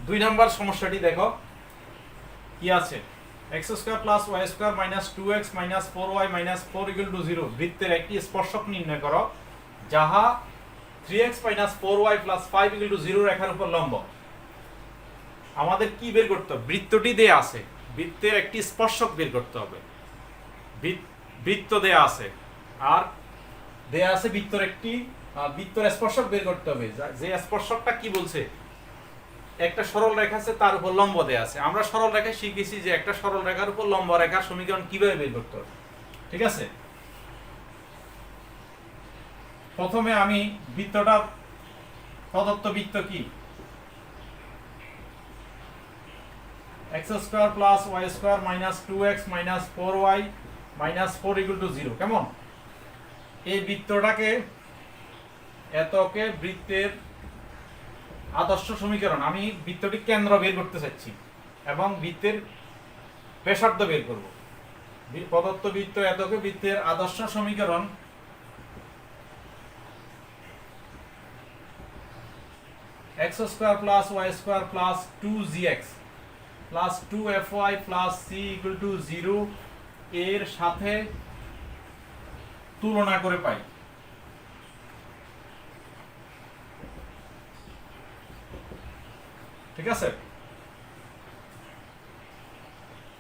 দুই নম্বর সমস্যাটি দেখো কি আছে। x square plus y square minus 2x minus 4y minus 4 equal to 0 বৃত্তের একটি স্পর্শক নির্ণয় করো যাহা 3x minus 4y plus 5 equal to 0 রেখার উপর লম্ব। আমাদের কি বের করতে হবে? বৃত্তটি দেয়া আছে, বৃত্তের একটি স্পর্শক বের করতে হবে। বৃত্ত দেয়া আছে আর দেয়া আছে বৃত্তের স্পর্শক বের করতে হবে। যে স্পর্শকটা কি বলছে? একটা সরল রেখা আছে, তার উপর লম্ব দেয়া আছে। আমরা সরল রেখায় শিখেছি যে একটা সরল রেখার উপর লম্ব রেখার সমীকরণ কিভাবে বের করতে হবে। ঠিক আছে, প্রথমে আমি বৃত্তটার প্রদত্ত বৃত্ত কি? x square plus y square minus 2x minus 4y minus 4 equal to 0, কেমন? এই বৃত্তটাকে এতকে বৃত্তের আদর্শ সমীকরণ। আমি বৃত্তটি কেন্দ্র বের করতে চাচ্ছি এবং বৃত্তের ব্যাসার্ধ বের করব। প্রদত্ত বৃত্ত এতকে বৃত্তের আদর্শ সমীকরণ x square plus y square plus 2gx plus 2fy plus c equal to 0 এর সাথে তুলনা করে পাই। ঠিক আছে,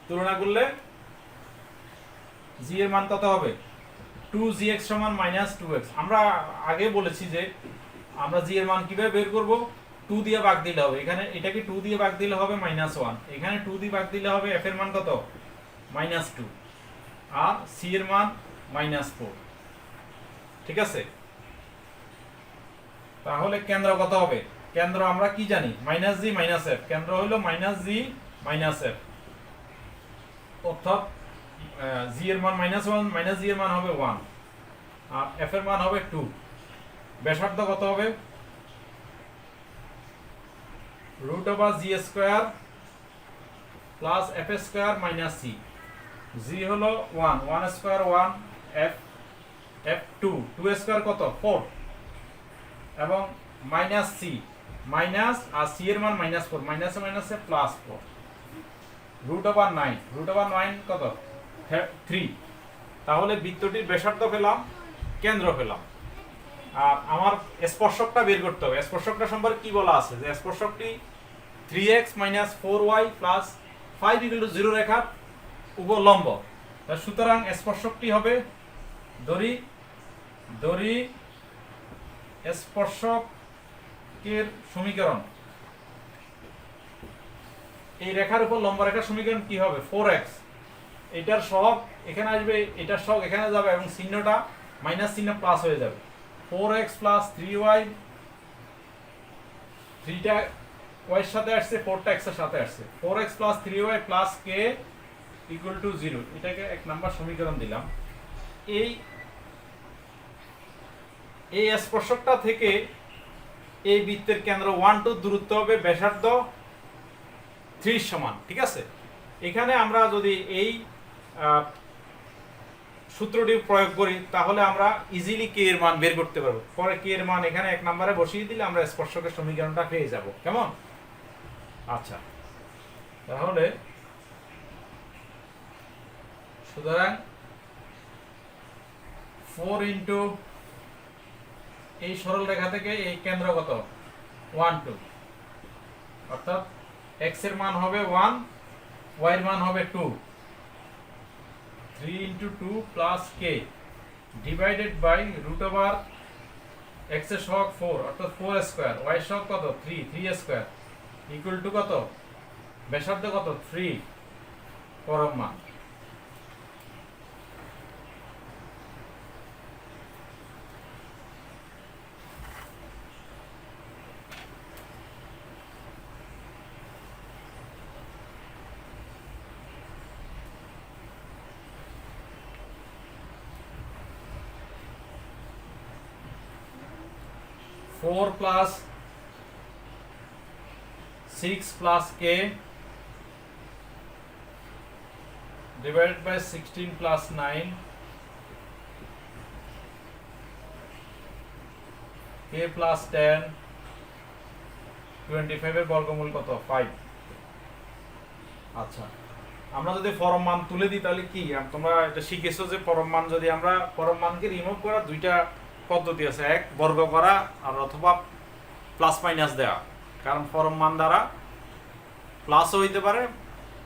তুলনা করলে g এর মান কত হবে? 2gx সমান -2x। আমরা আগে বলেছি যে আমরা g এর মান কিভাবে বের করব? 2 দিয়ে ভাগ দিলে হবে। এখানে এটাকে 2 দিয়ে ভাগ দিলে হবে -1, এখানে 2 দিয়ে ভাগ দিলে হবে f এর মান কত? -2 আর c এর মান -4। ঠিক আছে, তাহলে কেন্দ্র কত হবে? কেন্দ্র আমরা কি জানি? -g -f। কেন্দ্র হলো -g -f, অর্থাৎ জি এর মান -1 মাইনাস জি এর মান হবে 1 আর এফ এর মান হবে 2। ব্যাসার্ধ কত হবে? √g² plus f² minus c। জি হলো 1, 1 স্কয়ার 1, f 2, 2 স্কয়ার কত 4 এবং মাইনাস c মাইনাস আর c এর মান -4, মাইনাসে মাইনাসে +4 √9, √9 কত 3। তাহলে বৃত্তটির ব্যাসার্ধ পেলাম, কেন্দ্র পেলাম। আর আমার স্পর্শকটা বের করতে হবে। স্পর্শকটা সম্পর্কে কি বলা আছে যে স্পর্শকটি 3x - 4y + 5 = 0 রেখার উপর লম্ব। সুতরাং স্পর্শকটি হবে দড়ি স্পর্শকের সমীকরণ। এই রেখার উপর লম্ব রেখার সমীকরণ কি হবে? 4x, এটার সহগ এখানে আসবে, এটার সহগ এখানে যাবে এবং চিহ্নটা মাইনাস চিহ্ন প্লাস হয়ে যাবে। 4x + 3y, 3টা y এর সাথে আসছে, 4টা x এর সাথে আসছে। 4x + 3y + k = 0। এটাকে 1 নাম্বার সমীকরণ দিলাম। এই স্পর্শকটা থেকে এই বৃত্তের কেন্দ্র 1 2 দূরত্ব হবে ব্যাসার্ধ 3 সমান। ঠিক আছে, এখানে আমরা যদি এই সূত্রটি প্রয়োগ করি তাহলে আমরা ইজিলি কে এর মান বের করতে পারবো। পরে কে এর মান এখানে 1 নম্বরে বসিয়ে দিলে আমরা স্পর্শকের সমীকরণটা পেয়ে যাব। কেমন? আচ্ছা, তাহলে সুতরাং 4 ইনটু এই সরল রেখা থেকে এই কেন্দ্র কত 1 2, অর্থাৎ x এর মান হবে 1, y এর মান হবে 2। 3 × 2 + k ডিভাইডেড বাই √x এর সহগ 4 অর্থাৎ 4 স্কয়ার, y এর সহগ কত 3, 3 স্কয়ার = কত ব্যাসার্ধ কত 3 পরম মান। (4 + 6 + k divided by 16 + 9 k + 10 25 এর বর্গমূল কত 5। আচ্ছা, আমরা যদি পরম মান তুলে দিই তাহলে কি তোমরা এটা শিখেছো যে পরম মান যদি আমরা পরম মানকে রিমুভ করা দুইটা পদ্ধতি আছে, এক বর্গ করা আর অথবা প্লাস মাইনাস দেওয়া। কারণ পরম মান দ্বারা প্লাসও হইতে পারে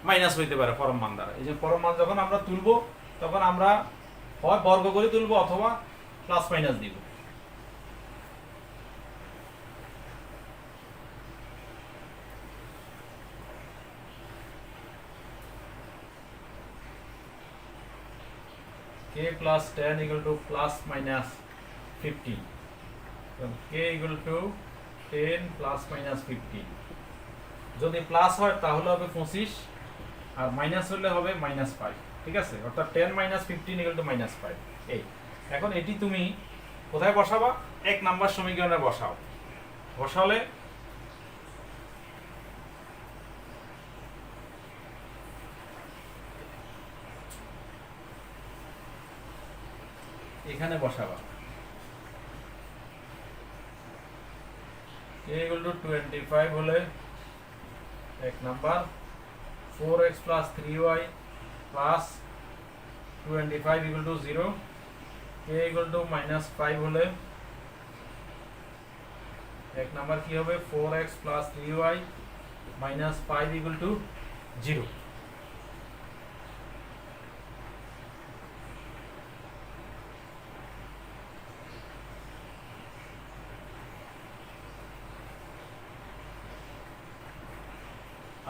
মাইনাস হইতে পারে পরম মান দ্বারা। এই যে পরম মান যখন আমরা তুলবো তখন আমরা হয় বর্গ করে তুলবো অথবা প্লাস মাইনাস দিব। k + 10 = ±15, k = 10 ± 15। যদি প্লাস হয় তাহলে হবে 25 আর মাইনাস হলে হবে -5। ঠিক আছে, অর্থাৎ 10 - 15 = -5। এই এখন এটি তুমি কোথায় বসাবা? 1 নাম্বার সমীকরণে বসাও। বসালে এখানে বসাবা k = 25 হলে 1 নাম্বার, 4x + 3y + 25 = 0, k = -5 হলে 1 নাম্বার কি হবে 4x + 3y - 5 = 0।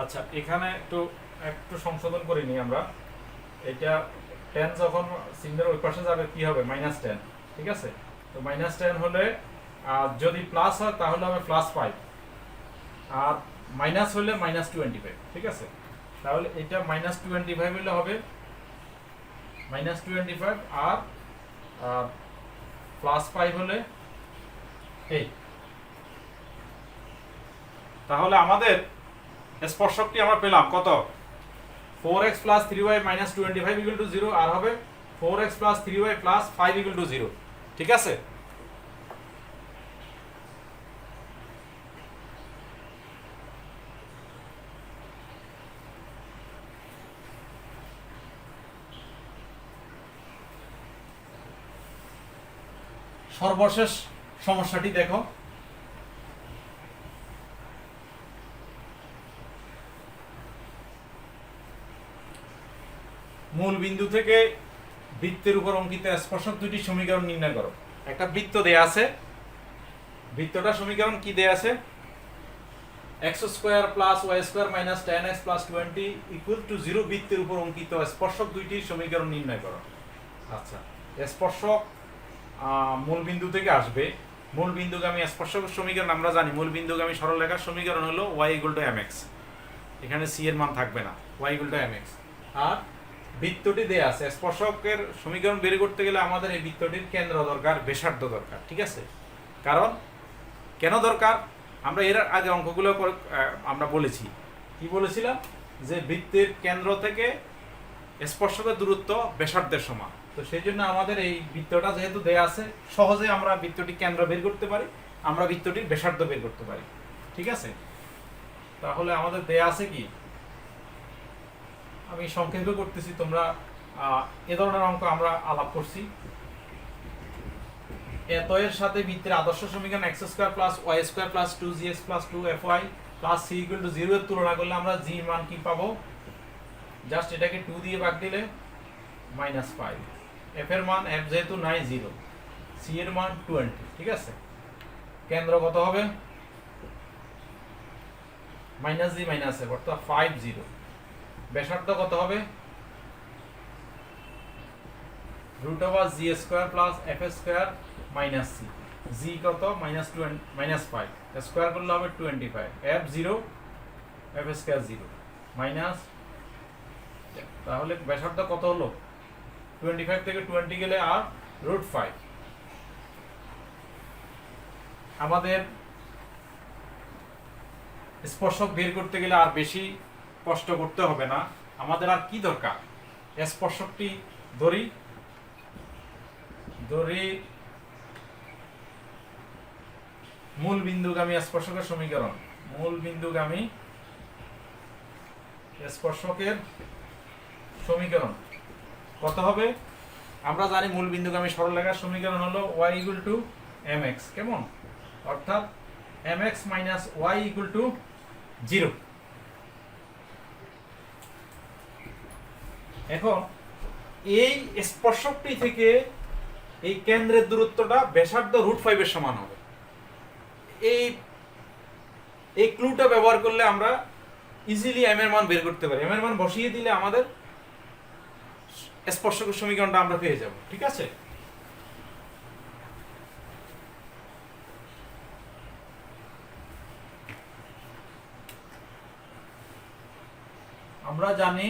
আচ্ছা, এখানে একটু সংশোধন করে নিই আমরা। এটা 10 যখন চিহ্নের ওই পাশে যাবে কি হবে -10। ঠিক আছে, তো -10 হলে যদি প্লাস হয় তাহলে হবে +5 আর মাইনাস হলে -25। ঠিক আছে, তাহলে এটা -25 হলে হবে -25 আর +5 হলে 8। তাহলে আমাদের স্পর্শকটি আমরা পেলাম কত? 4x + 3y - 25 = 0 আর হবে 4x + 3y + 5 = 0। ঠিক আছে? সর্বশেষ সমস্যাটি দেখো। মূল বিন্দু থেকে বৃত্তের উপর অঙ্কিত স্পর্শক দুটি সমীকরণ নির্ণয় করো। একটা বৃত্ত দেয়া আছে, বৃত্তটা সমীকরণ কি দেয়া আছে? x² + y² - 10x + 20 = 0 বৃত্তের উপর অঙ্কিত স্পর্শক দুইটির সমীকরণ নির্ণয় করো। আচ্ছা, স্পর্শক মূল বিন্দু থেকে আসবে। মূল বিন্দুগামী স্পর্শকের সমীকরণ আমরা জানি, মূল বিন্দুগামী সরলরেখার সমীকরণ হলো y = mx। এখানে c এর মান থাকবে না, y = mx। আর বৃত্তটি দেয়া আছে, স্পর্শকের সমীকরণ বের করতে গেলে আমাদের এই বৃত্তটির কেন্দ্র দরকার, ব্যাসার্ধ দরকার। ঠিক আছে? কারণ কেন দরকার? আমরা এর আগে অঙ্কগুলো আমরা বলেছি, কি বলেছিলাম? যে বৃত্তের কেন্দ্র থেকে স্পর্শকের দূরত্ব ব্যাসার্ধের সমান। তো সেই জন্য আমাদের এই বৃত্তটা যেহেতু দেয়া আছে, সহজে আমরা বৃত্তটির কেন্দ্র বের করতে পারি, আমরা বৃত্তটির ব্যাসার্ধ বের করতে পারি। ঠিক আছে? তাহলে আমাদের দেয়া আছে কি, আমি সংক্ষেপে করতেছি, তোমরা এ ধরনের অঙ্ক আমরা আলাপ করছি। এত এর সাথে বৃত্তের আদর্শ সমীকরণ x² + y² + 2gx + 2fy + c = 0 এর তুলনা করলে আমরা g মান কি পাবো? জাস্ট এটাকে 2 দিয়ে ভাগ দিলে -5। f এর মান, f যেহেতু নাই 0, c এর মান 20। ঠিক আছে? কেন্দ্র কত হবে? -g - f অর্থাৎ 50। ব্যাসার্ধ কত হবে? √g² + f² - c। g কত? -5 স্কয়ার করলে হবে 25। f 0, f² 0 মাইনাস, তাহলে ব্যাসার্ধ কত হলো? 25 থেকে 20 গেলে আর √5। আমাদের স্পর্শক বের করতে গেলে আর বেশি কষ্ট করতে হবে না। আমাদের আর কি দরকার? স্পর্শকটি ধরি মূল বিন্দুগামী স্পর্শকের সমীকরণ। মূল বিন্দুগামী স্পর্শকের সমীকরণ কত হবে? আমরা জানি মূল বিন্দুগামী সরলরেখার সমীকরণ হলো y = mx। কেমন? অর্থাৎ mx - y = 0। এখন এই স্পর্শকটি থেকে এই কেন্দ্রের দূরত্বটা ব্যাসার্ধ √5 এর সমান হবে। এই ক্লুটা ব্যবহার করলে আমরা ইজিলি m এর মান বের করতে পারি। m এর মান বসিয়ে দিলে আমাদের স্পর্শকের সমীকরণটা আমরা পেয়ে যাব। ঠিক আছে? আমরা জানি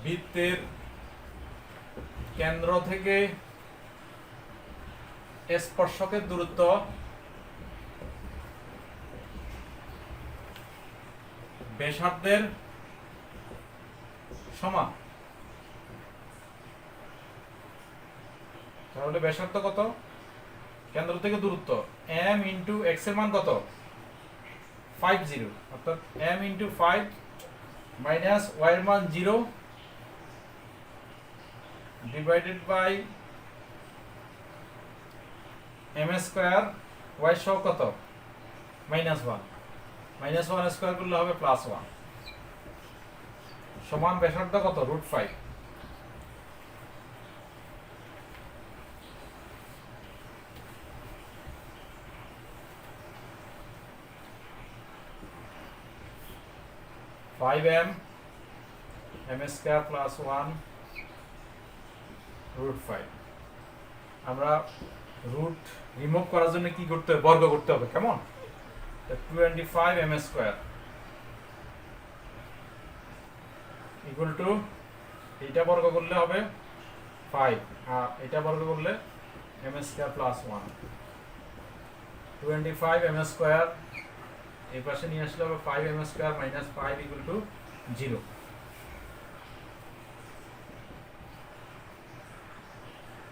বৃত্তের কেন্দ্র থেকে স্পর্শকের দূরত্ব ব্যাসার্ধের সমান। তাহলে ব্যাসার্ধ কত? কেন্দ্র থেকে দূরত্ব m * x এর মান কত? 50, অর্থাৎ m * 5 - y এর মান 0 ডিভাইডেড বাই m², y সহ কত? -1। -1 স্কয়ার করলে হবে +1 সমান ব্যাসার্ধ কত? √5। m² + 1 √5। আমরা রুট রিমুভ করার জন্য কি করতে হবে? বর্গ করতে হবে। কেমন? 25 m² ইকুয়াল টু এইটা বর্গ করলে হবে 5 আর এটা বর্গ করলে m square plus 1 25 m square এই পাশে নিয়ে আসলে হবে 5 m square minus 5 equal to 0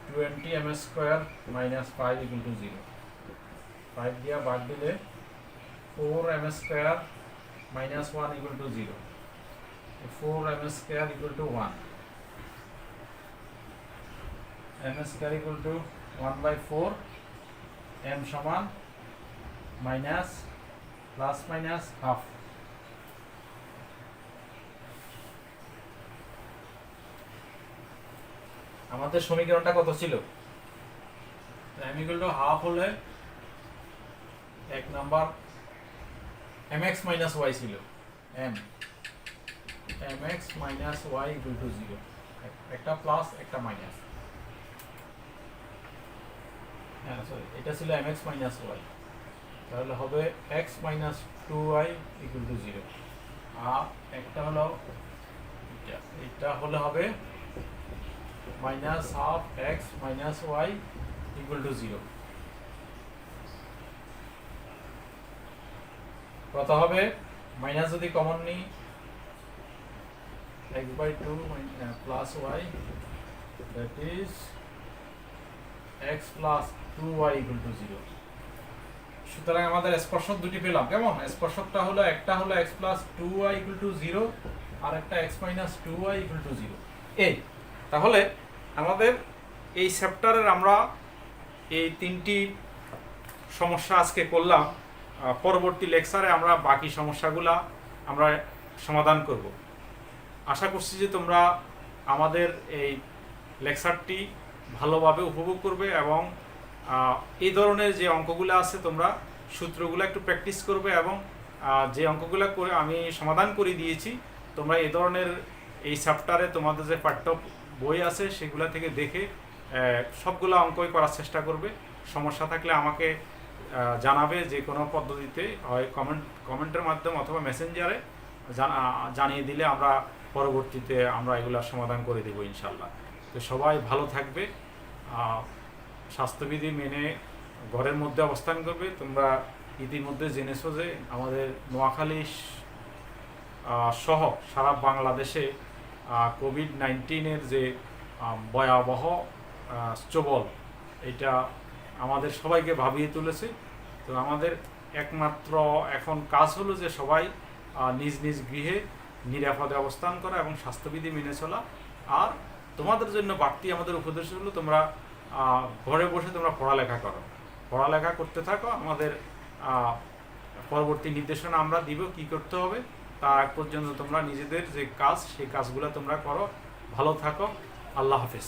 20 m square minus 5 equal to 0 5 দিয়া বাদ দিলে 4 m square minus 1 equal to 0 4 m square equal to 1 m square equal two 1/4 m সমান মাইনাস প্লাস মাইনাস হাফ আমাদের সমীকরণটা কত ছিল m ইকুয়াল টু হাফ হলে এক নাম্বার mx মাইনাস y ছিল mx minus y equal to 0 একটা plus একটা মাইনাস হ্যাঁ সরি এটা ছিল mx মাইনাস y তাহলে হবে x minus 2y equal to 0 আর একটা হলো এটা হলে হবে minus half x minus y equal to 0 কত হবে মাইনাস যদি কমন নিই x/2 plus y that is x plus 2y equal to 0 সুতরাং আমাদের স্পর্শক দুটি পেলাম কেমন স্পর্শকটা হলো একটা হলো x plus 2y equal to 0 আর একটা x minus 2y equal to 0 এই তাহলে আমাদের এই চ্যাপ্টারের আমরা এই তিনটি সমস্যা আজকে করলাম পরবর্তী লেকচারে আমরা বাকি সমস্যাগুলা আমরা সমাধান করব আশা করছি যে তোমরা আমাদের এই লেকচারটি ভালোভাবে উপভোগ করবে এবং এই ধরনের যে অঙ্কগুলো আছে তোমরা সূত্রগুলো একটু প্র্যাকটিস করবে এবং যে অঙ্কগুলো করে আমি সমাধান করে দিয়েছি তোমরা এই ধরনের এই চ্যাপ্টারে তোমাদের যে পাঠ্য বই আছে সেগুলো থেকে দেখে সবগুলো অঙ্কই করার চেষ্টা করবে সমস্যা থাকলে আমাকে জানাবে যে কোনো পদ্ধতিতে হয় কমেন্টের মাধ্যমে অথবা মেসেঞ্জারে জানিয়ে দিলে আমরা পরবর্তীতে আমরা এগুলোর সমাধান করে দেব ইনশাল্লাহ তো সবাই ভালো থাকবে স্বাস্থ্যবিধি মেনে ঘরের মধ্যে অবস্থান করবে তোমরা ইতিমধ্যে জেনেছো যে আমাদের নোয়াখালী সহ সারা বাংলাদেশে কোভিড-19 যে ভয়াবহ চবল এটা আমাদের সবাইকে ভাবিয়ে তুলেছে তো আমাদের একমাত্র এখন কাজ হলো যে সবাই নিজ নিজ গৃহে নিরাপদে অবস্থান করা এবং স্বাস্থ্যবিধি মেনে চলা আর তোমাদের জন্য বাড়তি আমাদের উপদেশ হলো তোমরা ঘরে বসে তোমরা পড়ালেখা করতে থাকো আমাদের পরবর্তী নির্দেশনা আমরা দিব কি করতে হবে তার আগ পর্যন্ত তোমরা নিজেদের যে কাজ সেই কাজগুলো তোমরা করো ভালো থাকো আল্লাহ হাফেজ